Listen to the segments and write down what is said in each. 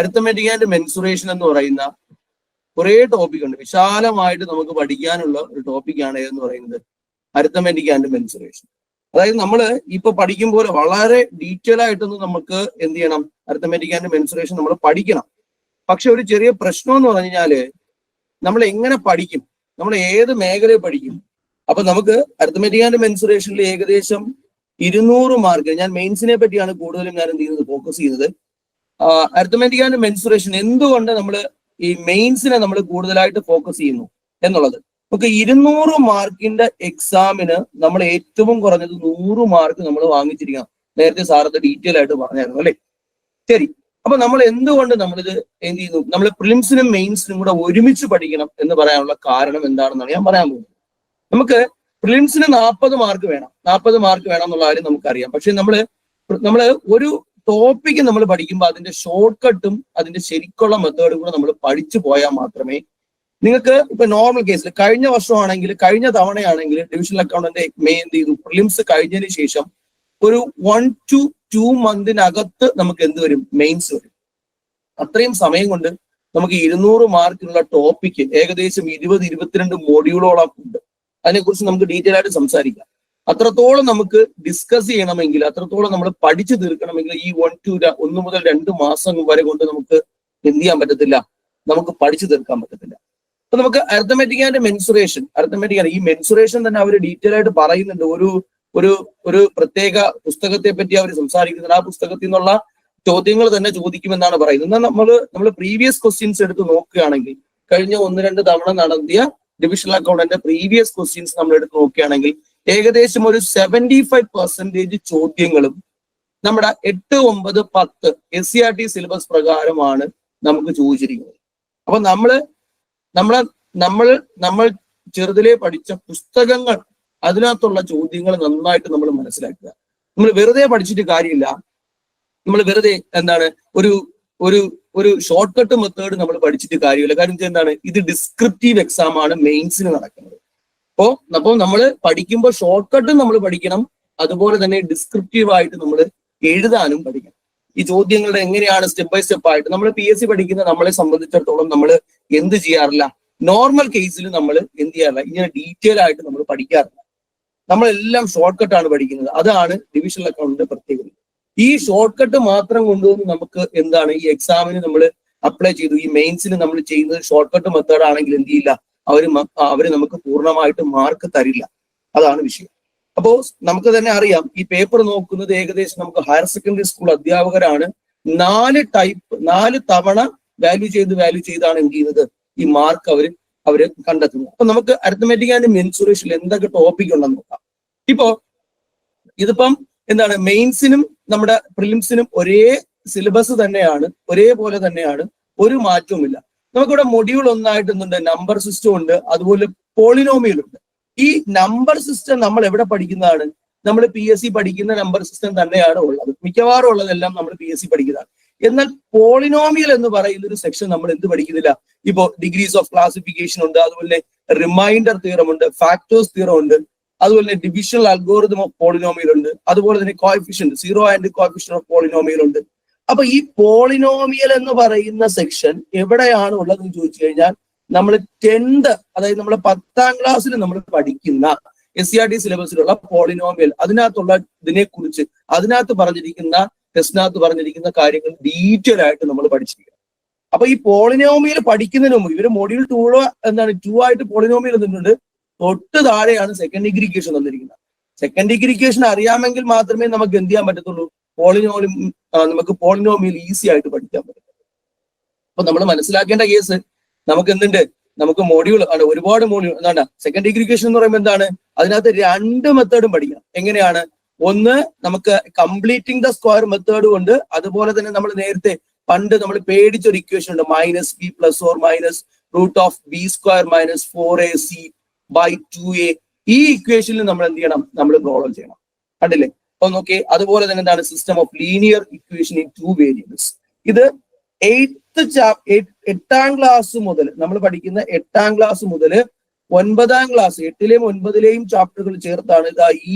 Arithmetic and mensuration എന്ന് പറയുന്ന കുറേ ടോപ്പിക് ഉണ്ട്. വിശാലമായിട്ട് നമുക്ക് പഠിക്കാനുള്ള ഒരു ടോപ്പിക്കാണ് എന്ന് പറയുന്നത് അരിത്തമെറ്റിക് ആൻഡ് മെൻസുറേഷൻ. അതായത് നമ്മൾ ഇപ്പൊ പഠിക്കുമ്പോൾ വളരെ ഡീറ്റെയിൽ ആയിട്ടൊന്നും നമുക്ക് എന്ത് ചെയ്യണം, അരിത്തമെറ്റിക് ആൻഡ് മെൻസുറേഷൻ നമ്മൾ പഠിക്കണം. പക്ഷെ ഒരു ചെറിയ പ്രശ്നം എന്ന് പറഞ്ഞു കഴിഞ്ഞാല് നമ്മൾ എങ്ങനെ പഠിക്കും, നമ്മൾ ഏത് മേഖലയിൽ പഠിക്കും? അപ്പൊ നമുക്ക് അരിത്തമെറ്റിക് ആൻഡ് മെൻസുറേഷനിൽ ഏകദേശം 200 മാർക്ക്. ഞാൻ മെയിൻസിനെ പറ്റിയാണ് കൂടുതലും ഞാൻ എന്ത് ചെയ്യുന്നത്, ഫോക്കസ് ചെയ്യുന്നത്. അരിത്തമെറ്റിക് ആൻഡ് മെൻസുറേഷൻ എന്തുകൊണ്ട് നമ്മൾ ഈ മെയിൻസിനെ നമ്മൾ കൂടുതലായിട്ട് ഫോക്കസ് ചെയ്യുന്നു എന്നുള്ളത്. നമുക്ക് 200 മാർക്കിന്റെ എക്സാമിന് നമ്മൾ ഏറ്റവും കുറഞ്ഞത് 100 മാർക്ക് നമ്മൾ വാങ്ങിച്ചിരിക്കണം. നേരത്തെ സാറത് ഡീറ്റെയിൽ ആയിട്ട് പറഞ്ഞായിരുന്നു അല്ലേ? ശരി. അപ്പൊ നമ്മൾ എന്തുകൊണ്ട് നമ്മളിത് എന്ത് ചെയ്യുന്നു, നമ്മൾ പ്രിലിംസിനും മെയിൻസിനും കൂടെ ഒരുമിച്ച് പഠിക്കണം എന്ന് പറയാനുള്ള കാരണം എന്താണെന്നാണ് ഞാൻ പറയാൻ പോകുന്നത്. നമുക്ക് പ്രിലിംസിന് 40 മാർക്ക് വേണം, 40 മാർക്ക് വേണം എന്നുള്ള കാര്യം നമുക്കറിയാം. പക്ഷെ നമ്മള് ഒരു ടോപ്പിക്ക് നമ്മൾ പഠിക്കുമ്പോൾ അതിന്റെ ഷോർട്ട് കട്ടും അതിന്റെ ശരിക്കുള്ള മെത്തേഡും കൂടെ നമ്മൾ പഠിച്ചു പോയാൽ മാത്രമേ നിങ്ങൾക്ക് ഇപ്പൊ നോർമൽ കേസിൽ കഴിഞ്ഞ വർഷമാണെങ്കിൽ, കഴിഞ്ഞ തവണയാണെങ്കിൽ ഡിവിഷണൽ അക്കൗണ്ടന്റ് എന്ത് ചെയ്തു, പ്രിലിംസ് കഴിഞ്ഞതിന് ശേഷം ഒരു 1 to 2 മന്തിനകത്ത് നമുക്ക് എന്ത് വരും, മെയിൻസ് വരും. അത്രയും സമയം കൊണ്ട് നമുക്ക് 200 മാർക്കിനുള്ള ടോപ്പിക്ക് ഏകദേശം 20-22 മോഡ്യൂളോളം ഉണ്ട്. അതിനെക്കുറിച്ച് നമുക്ക് ഡീറ്റെയിൽ ആയിട്ട് സംസാരിക്കാം. അത്രത്തോളം നമുക്ക് ഡിസ്കസ് ചെയ്യണമെങ്കിൽ, അത്രത്തോളം നമ്മൾ പഠിച്ചു തീർക്കണമെങ്കിൽ ഈ 1 മുതൽ 2 മാസം വരെ കൊണ്ട് നമുക്ക് എന്ത് ചെയ്യാൻ പറ്റത്തില്ല, നമുക്ക് പഠിച്ചു തീർക്കാൻ പറ്റത്തില്ല. അപ്പൊ നമുക്ക് അരിത്തമെറ്റിക് ആൻഡ് മെൻസുറേഷൻ, ഈ മെൻസുറേഷൻ തന്നെ അവർ ഡീറ്റെയിൽ ആയിട്ട് പറയുന്നുണ്ട്. ഒരു പ്രത്യേക പുസ്തകത്തെ പറ്റി അവർ സംസാരിക്കുന്നുണ്ട്. ആ പുസ്തകത്തിൽ നിന്നുള്ള ചോദ്യങ്ങൾ തന്നെ ചോദിക്കുമെന്നാണ് പറയുന്നത്. എന്നാൽ നമ്മൾ പ്രീവിയസ് ക്വസ്റ്റ്യൻസ് എടുത്ത് നോക്കുകയാണെങ്കിൽ, കഴിഞ്ഞ 1-2 തവണ നടത്തിയ ഡിവിഷണൽ അക്കൗണ്ടന്റ് പ്രീവിയസ് ക്വസ്റ്റ്യൻസ് നമ്മൾ എടുത്ത് നോക്കുകയാണെങ്കിൽ ഏകദേശം ഒരു 75% ചോദ്യങ്ങളും നമ്മുടെ 8, 9, 10 SCERT സിലബസ് പ്രകാരമാണ് നമുക്ക് ചോദിച്ചിരിക്കുന്നത്. അപ്പൊ നമ്മൾ ചെറുതിലെ പഠിച്ച പുസ്തകങ്ങൾ, അതിനകത്തുള്ള ചോദ്യങ്ങൾ നന്നായിട്ട് നമ്മൾ മനസ്സിലാക്കുക. നമ്മൾ വെറുതെ പഠിച്ചിട്ട് കാര്യമില്ല. നമ്മൾ വെറുതെ ഒരു ഷോർട്ട് കട്ട് മെത്തേഡ് നമ്മൾ പഠിച്ചിട്ട് കാര്യമില്ല. കാര്യം എന്താണ്, ഇത് ഡിസ്ക്രിപ്റ്റീവ് എക്സാം ആണ് മെയിൻസിന് നടക്കുന്നത്. അപ്പോൾ നമ്മൾ പഠിക്കുമ്പോൾ ഷോർട്ട് കട്ടും നമ്മൾ പഠിക്കണം, അതുപോലെ തന്നെ ഡിസ്ക്രിപ്റ്റീവ് ആയിട്ട് നമ്മൾ എഴുതാനും പഠിക്കണം. ഈ ചോദ്യങ്ങളുടെ എങ്ങനെയാണ് സ്റ്റെപ്പ് ബൈ സ്റ്റെപ്പ് ആയിട്ട് നമ്മൾ PSC പഠിക്കുന്ന നമ്മളെ സംബന്ധിച്ചിടത്തോളം നമ്മൾ എന്ത് ചെയ്യാറില്ല, നോർമൽ കേസിൽ നമ്മൾ എന്ത് ചെയ്യാറില്ല, ഇങ്ങനെ ഡീറ്റെയിൽ ആയിട്ട് നമ്മൾ പഠിക്കാറില്ല. നമ്മളെല്ലാം ഷോർട്ട് കട്ടാണ് പഠിക്കുന്നത്. അതാണ് ഡിവിഷണൽ അക്കൗണ്ടിന്റെ പ്രത്യേകത. ഈ ഷോർട്ട് കട്ട് മാത്രം കൊണ്ടുവന്ന് നമുക്ക് എന്താണ്, ഈ എക്സാമിന് നമ്മൾ അപ്ലൈ ചെയ്തു, ഈ മെയിൻസിന് നമ്മൾ ചെയ്യുന്നത് ഷോർട്ട് കട്ട് മെത്തേഡ് ആണെങ്കിൽ എന്ത് ചെയ്യില്ല, അവര് നമുക്ക് പൂർണ്ണമായിട്ട് മാർക്ക് തരില്ല. അതാണ് വിഷയം. അപ്പോ നമുക്ക് തന്നെ അറിയാം, ഈ പേപ്പർ നോക്കുന്നത് ഏകദേശം നമുക്ക് ഹയർ സെക്കൻഡറി സ്കൂൾ അധ്യാപകരാണ് 4 തവണ വാല്യൂ ചെയ്താണ് എന്ത് ചെയ്യുന്നത്, ഈ മാർക്ക് അവര് കണ്ടെത്തുന്നത്. അപ്പൊ നമുക്ക് അരിത്തമെറ്റിക് ആൻഡ് മെൻസുറേഷനിൽ എന്തൊക്കെ ടോപ്പിക് ഉണ്ടെന്ന് നോക്കാം. ഇതിപ്പം എന്താണ്, മെയിൻസിനും നമ്മുടെ പ്രിലിംസിനും ഒരേ സിലബസ് തന്നെയാണ്, ഒരേപോലെ തന്നെയാണ്, ഒരു മാറ്റവുമില്ല. നമുക്കിവിടെ മൊഡ്യൂൾ 1 എന്തുണ്ട്, നമ്പർ സിസ്റ്റം ഉണ്ട്, അതുപോലെ പോളിനോമിയൽ ഉണ്ട്. ഈ നമ്പർ സിസ്റ്റം നമ്മൾ എവിടെ പഠിക്കുന്നതാണ്, നമ്മൾ PSC പഠിക്കുന്ന നമ്പർ സിസ്റ്റം തന്നെയാണ് ഉള്ളത്. മിക്കവാറും ഉള്ളതെല്ലാം നമ്മൾ PSC പഠിക്കുന്നതാണ്. എന്നാൽ പോളിനോമിയൽ എന്ന് പറയുന്ന ഒരു സെക്ഷൻ നമ്മൾ എന്ത് പഠിക്കുന്നില്ല. ഇപ്പോ ഡിഗ്രീസ് ഓഫ് ക്ലാസിഫിക്കേഷൻ ഉണ്ട്, അതുപോലെ റിമൈൻഡർ തിയറം ഉണ്ട്, ഫാക്ടേഴ്സ് തിയറം ഉണ്ട്, അതുപോലെ ഡിവിഷണൽ അൽഗോറിതം ഓഫ് പോളിനോമിയൽ ഉണ്ട്, അതുപോലെ തന്നെ coefficient, zero and coefficient of polynomial ഉണ്ട്. അപ്പൊ ഈ പോളിനോമിയൽ എന്ന് പറയുന്ന സെക്ഷൻ എവിടെയാണ് ഉള്ളതെന്ന് ചോദിച്ചു കഴിഞ്ഞാൽ നമ്മൾ 10th, അതായത് നമ്മൾ 10ാം ക്ലാസ്സിൽ നമ്മൾ പഠിക്കുന്ന SCERT സിലബസിലുള്ള പോളിനോമിയൽ, അതിനകത്തുള്ള ഇതിനെക്കുറിച്ച് അതിനകത്ത് പറഞ്ഞിരിക്കുന്ന ടെസ്റ്റിനകത്ത് പറഞ്ഞിരിക്കുന്ന കാര്യങ്ങൾ ഡീറ്റെയിൽ ആയിട്ട് നമ്മൾ പഠിച്ചിരിക്കണം. അപ്പൊ ഈ പോളിനോമിയൽ പഠിക്കുന്നതിന് മുമ്പ് ഇവര് മൊഡ്യൂൾ 2 ആയിട്ട് പോളിനോമിയൽ എന്നുണ്ട്. തൊട്ട് താഴെയാണ് സെക്കൻഡ് ഡിഗ്രിക്കേഷൻ തന്നിരിക്കുന്നത്. സെക്കൻഡ് ഡിഗ്രിക്കേഷൻ അറിയാമെങ്കിൽ മാത്രമേ നമുക്ക് എന്ത് ചെയ്യാൻ പറ്റത്തുള്ളൂ, നമുക്ക് പോളിനോമിയൽ ഈസി ആയിട്ട് പഠിക്കാൻ പറ്റും. അപ്പൊ നമ്മൾ മനസ്സിലാക്കേണ്ട കേസ്, നമുക്ക് എന്തുണ്ട്, നമുക്ക് മൊഡ്യൂൾ ആണ്, ഒരുപാട് മൊഡ്യൂൾ. എന്താണ് സെക്കൻഡ് ഡിഗ്രിക്കേഷൻ എന്ന് പറയുമ്പോൾ എന്താണ്, അതിനകത്ത് 2 മെത്തേഡും പഠിക്കണം. എങ്ങനെയാണ്, ഒന്ന് നമുക്ക് കംപ്ലീറ്റിംഗ് ദ സ്ക്വയർ മെത്തേഡും ഉണ്ട്, അതുപോലെ തന്നെ നമ്മൾ നേരത്തെ പണ്ട് നമ്മൾ പേടിച്ചൊരു ഇക്വേഷൻ ഉണ്ട്, -b ± √b² - 4ac/2a. ഈ ഇക്വേഷനിൽ നമ്മൾ എന്ത് ചെയ്യണം, നമ്മൾ പ്രോബ്ലം ചെയ്യണം. കണ്ടില്ലേ? അപ്പൊ നോക്കി, അതുപോലെ തന്നെ എന്താണ് system of linear equation in 2 variables. ഇത് 8ാം ക്ലാസ് മുതൽ നമ്മൾ പഠിക്കുന്ന 8ാം ക്ലാസ് മുതൽ 9ാം ക്ലാസ്, 8ലെയും 9ലെയും ചാപ്റ്ററുകൾ ചേർത്താണ് ഈ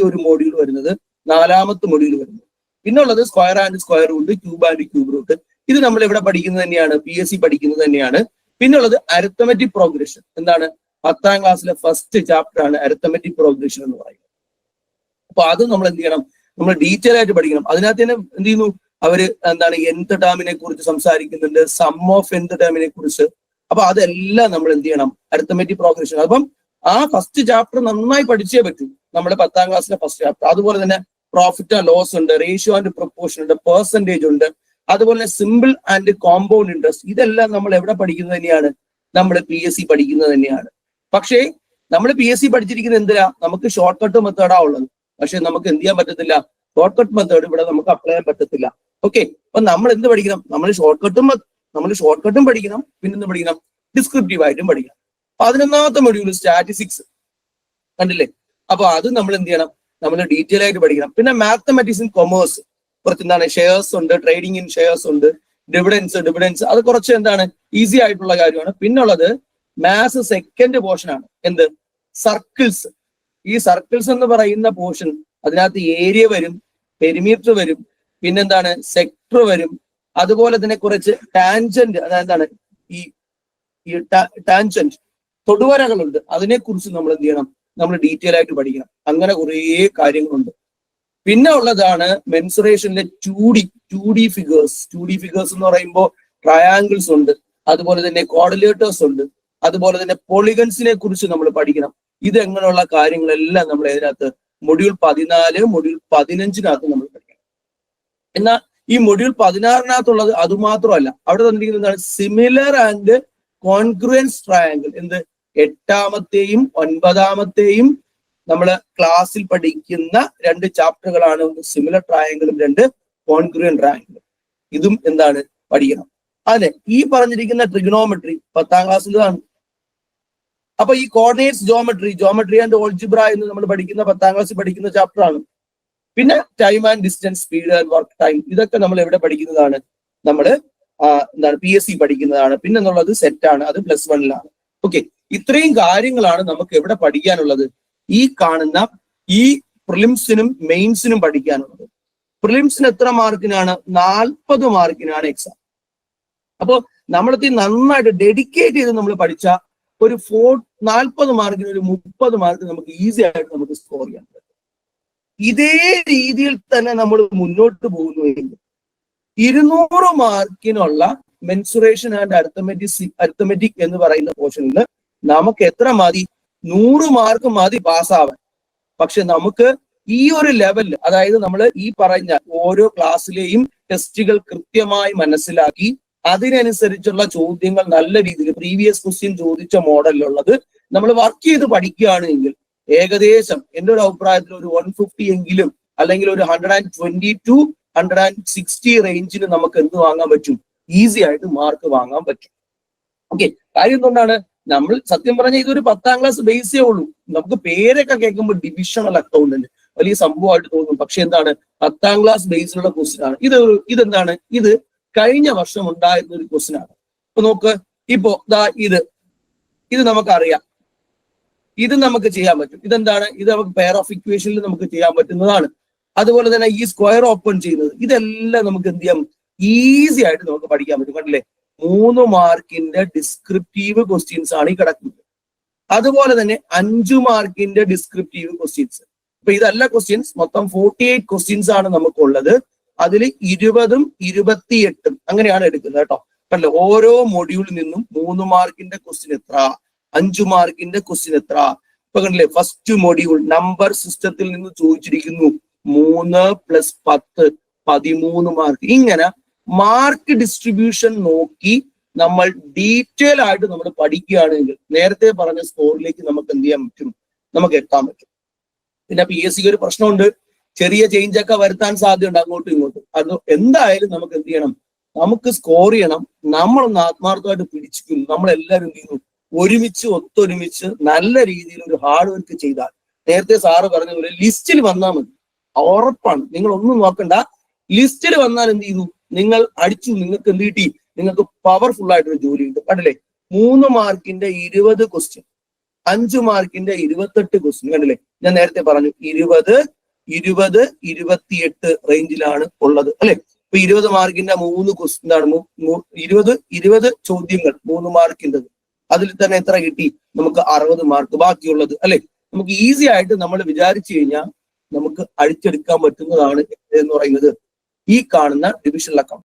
ഒരു മൊഡ്യൂൾ വരുന്നത്, 4ാമത്തെ മൊഡ്യൂൾ വരുന്നത്. പിന്നുള്ളത് square and square root, cube and cube root. ഇത് നമ്മൾ എവിടെ പഠിക്കുന്നത് തന്നെയാണ്, PSC പഠിക്കുന്നത് തന്നെയാണ്. പിന്നുള്ളത് അരിത്തമെറ്റിക് പ്രോഗ്രഷൻ. എന്താണ്? 10ാം ക്ലാസ്സിലെ ഫസ്റ്റ് ചാപ്റ്റർ ആണ് അരിത്തമെറ്റിക് പ്രോഗ്രഷൻ എന്ന് പറയുന്നത്. അപ്പൊ അത് നമ്മൾ എന്ത് ചെയ്യണം? നമ്മൾ ഡീറ്റെയിൽ ആയിട്ട് പഠിക്കണം. അതിനകത്ത് തന്നെ എന്ത് ചെയ്യുന്നു അവര്, എന്താണ്, nth ടേമിനെ കുറിച്ച് സംസാരിക്കുന്നുണ്ട്, സം ഓഫ് nth ടേമിനെ കുറിച്ച്. അപ്പൊ അതെല്ലാം നമ്മൾ എന്ത് ചെയ്യണം? Arithmetic progression. അപ്പം ആ ഫസ്റ്റ് ചാപ്റ്റർ നന്നായി പഠിച്ചേ പറ്റൂ. നമ്മുടെ 10ാം ക്ലാസ്സിലെ ഫസ്റ്റ് ചാപ്റ്റർ. അതുപോലെ തന്നെ പ്രോഫിറ്റ് ആൻഡ് ലോസ് ഉണ്ട്, റേഷ്യോ ആൻഡ് പ്രൊപ്പോർഷൻ ഉണ്ട്, പെർസെന്റേജ് ഉണ്ട്, അതുപോലെ തന്നെ സിമ്പിൾ ആൻഡ് കോമ്പൗണ്ട് ഇൻട്രസ്റ്റ്. ഇതെല്ലാം നമ്മൾ എവിടെ പഠിക്കുന്നത് തന്നെയാണ്? നമ്മൾ PSC പഠിക്കുന്നത് തന്നെയാണ്. പക്ഷേ നമ്മൾ PSC പഠിച്ചിരിക്കുന്നത് എന്തിനാ? നമുക്ക് ഷോർട്ട് കട്ട് മെത്തേഡാ ഉള്ളത്. പക്ഷെ നമുക്ക് എന്ത് ചെയ്യാൻ പറ്റത്തില്ല? ഷോർട്ട് കട്ട് മെത്തേഡ് ഇവിടെ നമുക്ക് അപ്ലൈ ചെയ്യാൻ പറ്റത്തില്ല. ഓക്കെ, അപ്പൊ നമ്മൾ എന്ത് പഠിക്കണം? നമ്മൾ ഷോർട്ട് കട്ടും പഠിക്കണം, പിന്നെ എന്ത് പഠിക്കണം? ഡിസ്ക്രിപ്റ്റീവ് ആയിട്ടും പഠിക്കണം. 11ാമത്തെ മൊഡ്യൂൾ സ്റ്റാറ്റിസ്റ്റിക്സ് കണ്ടില്ലേ? അപ്പൊ അത് നമ്മൾ എന്ത് ചെയ്യണം? നമ്മൾ ഡീറ്റെയിൽ ആയിട്ട് പഠിക്കണം. പിന്നെ മാത്തമാറ്റിക്സ് ഇൻ കൊമേഴ്സ് കുറച്ച് എന്താണ്, ഷെയർസ് ഉണ്ട്, ട്രേഡിംഗ് ഇൻ ഷെയർസ് ഉണ്ട്, ഡിവിഡൻസ് അത് കുറച്ച് എന്താണ് ഈസി ആയിട്ടുള്ള കാര്യമാണ്. പിന്നുള്ളത് മാത്സ് സെക്കൻഡ് പോർഷൻ ആണ്. എന്ത്? സർക്കിൾസ്. ഈ സർക്കിൾസ് എന്ന് പറയുന്ന പോർഷൻ, അതിനകത്ത് ഏരിയ വരും, പെരിമീറ്റർ വരും, പിന്നെന്താണ്, സെക്ടർ വരും, അതുപോലെ തന്നെ കുറച്ച് ടാൻജന്റ്, അതെന്താണ് ഈ ടാൻജന്റ് തൊടുവരകളുണ്ട്. അതിനെക്കുറിച്ച് നമ്മൾ എന്ത് ചെയ്യണം? നമ്മൾ ഡീറ്റെയിൽ ആയിട്ട് പഠിക്കണം. അങ്ങനെ കുറേ കാര്യങ്ങളുണ്ട്. പിന്നെ ഉള്ളതാണ് മെൻസുറേഷനിലെ 2D ഫിഗേഴ്സ്. 2D ഫിഗേഴ്സ് എന്ന് പറയുമ്പോൾ ട്രയാങ്കിൾസ് ഉണ്ട്, അതുപോലെ തന്നെ കോർഡിലേറ്റേഴ്സ് ഉണ്ട്, അതുപോലെ തന്നെ പോളിഗൺസിനെ കുറിച്ച് നമ്മൾ പഠിക്കണം. ഇത് എങ്ങനെയുള്ള കാര്യങ്ങളെല്ലാം നമ്മൾ ഇതിനകത്ത് മൊഡ്യൂൾ 14, മൊഡ്യൂൾ 15 നമ്മൾ പഠിക്കണം. എന്നാൽ ഈ മൊഡ്യൂൾ 16 അതുമാത്രമല്ല, അവിടെ തന്നിരിക്കുന്നത് സിമിലർ ആൻഡ് കോൺഗ്രുവൻസ് ട്രയാങ്കിൾ. എന്ത്? 8ാമത്തെയും 9ാമത്തെയും നമ്മൾ ക്ലാസ്സിൽ പഠിക്കുന്ന 2 ചാപ്റ്ററുകളാണ്. ഒന്ന് സിമിലർ ട്രയാങ്കിളും, 2 കോൺഗ്രുവൻ ട്രയാങ്കിളും. ഇതും എന്താണ് പഠിക്കണം. അതെ, ഈ പറഞ്ഞിരിക്കുന്ന ട്രിഗണോമെട്രി 10ാം ക്ലാസ്സിലാണ്. അപ്പൊ ഈ കോർഡിനേറ്റ്സ് ജോമെട്രി ആൻഡ് ഓൾജിബ്ര എന്ന് നമ്മൾ പഠിക്കുന്ന 10ാം ക്ലാസ്സിൽ പഠിക്കുന്ന ചാപ്റ്റർ ആണ്. പിന്നെ time and distance, speed and work time, ഇതൊക്കെ നമ്മൾ എവിടെ പഠിക്കുന്നതാണ്? നമ്മൾ എന്താണ് PSC പഠിക്കുന്നതാണ്. പിന്നെ എന്നുള്ളത് സെറ്റ് ആണ്, അത് +1-ലാണ്. ഓക്കെ, ഇത്രയും കാര്യങ്ങളാണ് നമുക്ക് എവിടെ പഠിക്കാനുള്ളത്? ഈ കാണുന്ന ഈ പ്രിലിംസിനും മെയിൻസിനും പഠിക്കാനുള്ളത്. പ്രിലിംസിന് എത്ര മാർക്കിനാണ്? 40 മാർക്കിനാണ് എക്സാം. അപ്പോൾ നമ്മളത് നന്നായിട്ട് ഡെഡിക്കേറ്റ് ചെയ്ത് നമ്മൾ പഠിച്ച ഒരു 40 മാർക്കിന് ഒരു 30 മാർക്ക് നമുക്ക് ഈസി ആയിട്ട് നമുക്ക് സ്കോർ ചെയ്യാൻ പറ്റും. ഇതേ രീതിയിൽ തന്നെ നമ്മൾ മുന്നോട്ട് പോകുന്നുവെങ്കിൽ 200 മാർക്കിനുള്ള മെൻസുറേഷൻ ആൻഡ് അരിത്തമെറ്റിക് എന്ന് പറയുന്ന പോർഷനിൽ നമുക്ക് എത്ര മതി? 100 മാർക്ക് മതി പാസ്സാവാൻ. പക്ഷെ നമുക്ക് ഈ ഒരു ലെവലിൽ, അതായത് നമ്മൾ ഈ പറഞ്ഞ ഓരോ ക്ലാസ്സിലെയും ടെസ്റ്റുകൾ കൃത്യമായി മനസ്സിലാക്കി അതിനനുസരിച്ചുള്ള ചോദ്യങ്ങൾ നല്ല രീതിയിൽ പ്രീവിയസ് ക്വസ്റ്റ്യൻ ചോദിച്ച മോഡലിലുള്ളത് നമ്മൾ വർക്ക് ചെയ്ത് പഠിക്കുകയാണെങ്കിൽ ഏകദേശം എൻ്റെ ഒരു അഭിപ്രായത്തിൽ ഒരു 150 എങ്കിലും, അല്ലെങ്കിൽ ഒരു 120 to 160 റേഞ്ചിന് നമുക്ക് എന്ത് വാങ്ങാൻ പറ്റും? ഈസി ആയിട്ട് മാർക്ക് വാങ്ങാൻ പറ്റും. ഓക്കെ, കാര്യം എന്തുകൊണ്ടാണ്? നമ്മൾ സത്യം പറഞ്ഞാൽ ഇതൊരു 10ാം ക്ലാസ് ബേസേ ഉള്ളൂ. നമുക്ക് പേരൊക്കെ കേൾക്കുമ്പോൾ ഡിവിഷണൽ അക്കൗണ്ടന്റ് വലിയ സംഭവമായിട്ട് തോന്നും. പക്ഷെ എന്താണ്? 10ാം ക്ലാസ് ബേസിലുള്ള ക്വസ്റ്റ്യൻ ആണ്. ഇതെന്താണ്? ഇത് കഴിഞ്ഞ വർഷം ഉണ്ടായിരുന്ന ഒരു ക്വസ്റ്റ്യൻ ആണ്. ഇപ്പൊ നോക്ക്, ഇപ്പോ ഇത് നമുക്കറിയാം, ഇത് നമുക്ക് ചെയ്യാൻ പറ്റും. ഇതെന്താണ്? ഇത് നമുക്ക് പെയർ ഓഫ് ഇക്വേഷനിൽ നമുക്ക് ചെയ്യാൻ പറ്റുന്നതാണ്. അതുപോലെ തന്നെ ഈ സ്ക്വയർ ഓപ്പൺ ചെയ്യുന്നത്, ഇതെല്ലാം നമുക്ക് എന്ത് ചെയ്യാം? ഈസി ആയിട്ട് നമുക്ക് പഠിക്കാൻ പറ്റും. കണ്ടില്ലേ? 3 മാർക്കിന്റെ ഡിസ്ക്രിപ്റ്റീവ് ക്വസ്റ്റ്യൻസ് ആണ് ഈ കിടക്കുന്നത്. അതുപോലെ തന്നെ 5 മാർക്കിന്റെ ഡിസ്ക്രിപ്റ്റീവ് ക്വസ്റ്റ്യൻസ്. അപ്പൊ ഇതല്ല ക്വസ്റ്റ്യൻസ്, മൊത്തം 48 ക്വസ്റ്റ്യൻസ് ആണ് നമുക്കുള്ളത്. അതിൽ 20ഉം 28ഉം അങ്ങനെയാണ് എടുക്കുന്നത് കേട്ടോ. കണ്ടല്ലോ, ഓരോ മൊഡ്യൂളിൽ നിന്നും 3 മാർക്കിന്റെ ക്വസ്റ്റ്യൻ എത്ര, 5 മാർക്കിന്റെ ക്വസ്റ്റ്യൻ എത്ര. ഇപ്പൊ കണ്ടില്ലേ, ഫസ്റ്റ് മൊഡ്യൂൾ നമ്പർ സിസ്റ്റത്തിൽ നിന്ന് ചോദിച്ചിരിക്കുന്നു 3 + 10 13 മാർക്ക്. ഇങ്ങനെ മാർക്ക് ഡിസ്ട്രിബ്യൂഷൻ നോക്കി നമ്മൾ ഡീറ്റെയിൽ ആയിട്ട് നമ്മൾ പഠിക്കുകയാണെങ്കിൽ നേരത്തെ പറഞ്ഞ സ്കോറിലേക്ക് നമുക്ക് എന്ത് ചെയ്യാൻ പറ്റും? നമുക്ക് എത്താൻ പറ്റും. പിന്നെ PSC ഒരു പ്രശ്നമുണ്ട്, ചെറിയ ചേഞ്ച് ഒക്കെ വരുത്താൻ സാധ്യതയുണ്ട് അങ്ങോട്ടും ഇങ്ങോട്ടും. അത് എന്തായാലും നമുക്ക് എന്ത് ചെയ്യണം? നമുക്ക് സ്കോർ ചെയ്യണം. നമ്മളൊന്ന് ആത്മാർത്ഥമായിട്ട് പിടിച്ചിരിക്കും. നമ്മളെല്ലാവരും എന്ത് ചെയ്യുന്നു? ഒത്തൊരുമിച്ച് നല്ല രീതിയിൽ ഒരു ഹാർഡ് വർക്ക് ചെയ്താൽ, നേരത്തെ സാറ് പറഞ്ഞ പോലെ ലിസ്റ്റിൽ വന്നാൽ മതി, ഉറപ്പാണ്. നിങ്ങൾ ഒന്നും നോക്കണ്ട, ലിസ്റ്റിൽ വന്നാൽ എന്ത് ചെയ്തു? നിങ്ങൾ അടിച്ചു, നിങ്ങൾക്ക് എന്ത് കിട്ടി? നിങ്ങൾക്ക് പവർഫുൾ ആയിട്ടൊരു ജോലി കിട്ടും. കണ്ടില്ലേ, 3 മാർക്കിന്റെ 20 ക്വസ്റ്റ്യൻ, 5 മാർക്കിന്റെ 28 ക്വസ്റ്റ്യൻ. കണ്ടില്ലേ, ഞാൻ നേരത്തെ പറഞ്ഞു 20, 28 റേഞ്ചിലാണ് ഉള്ളത് അല്ലെ. ഇപ്പൊ 20 മാർക്കിന്റെ 3 ക്വസ്റ്റ്യൻ 20 ചോദ്യങ്ങൾ 3 മാർക്കിൻ്റെത്. അതിൽ തന്നെ എത്ര കിട്ടി? നമുക്ക് 60 മാർക്ക്. ബാക്കിയുള്ളത് അല്ലെ നമുക്ക് ഈസി ആയിട്ട് നമ്മൾ വിചാരിച്ചു കഴിഞ്ഞാൽ നമുക്ക് അടിച്ചെടുക്കാൻ പറ്റുന്നതാണ് എന്ന് പറയുന്നത് ഈ കാണുന്ന ഡിവിഷനിലൊക്കെ.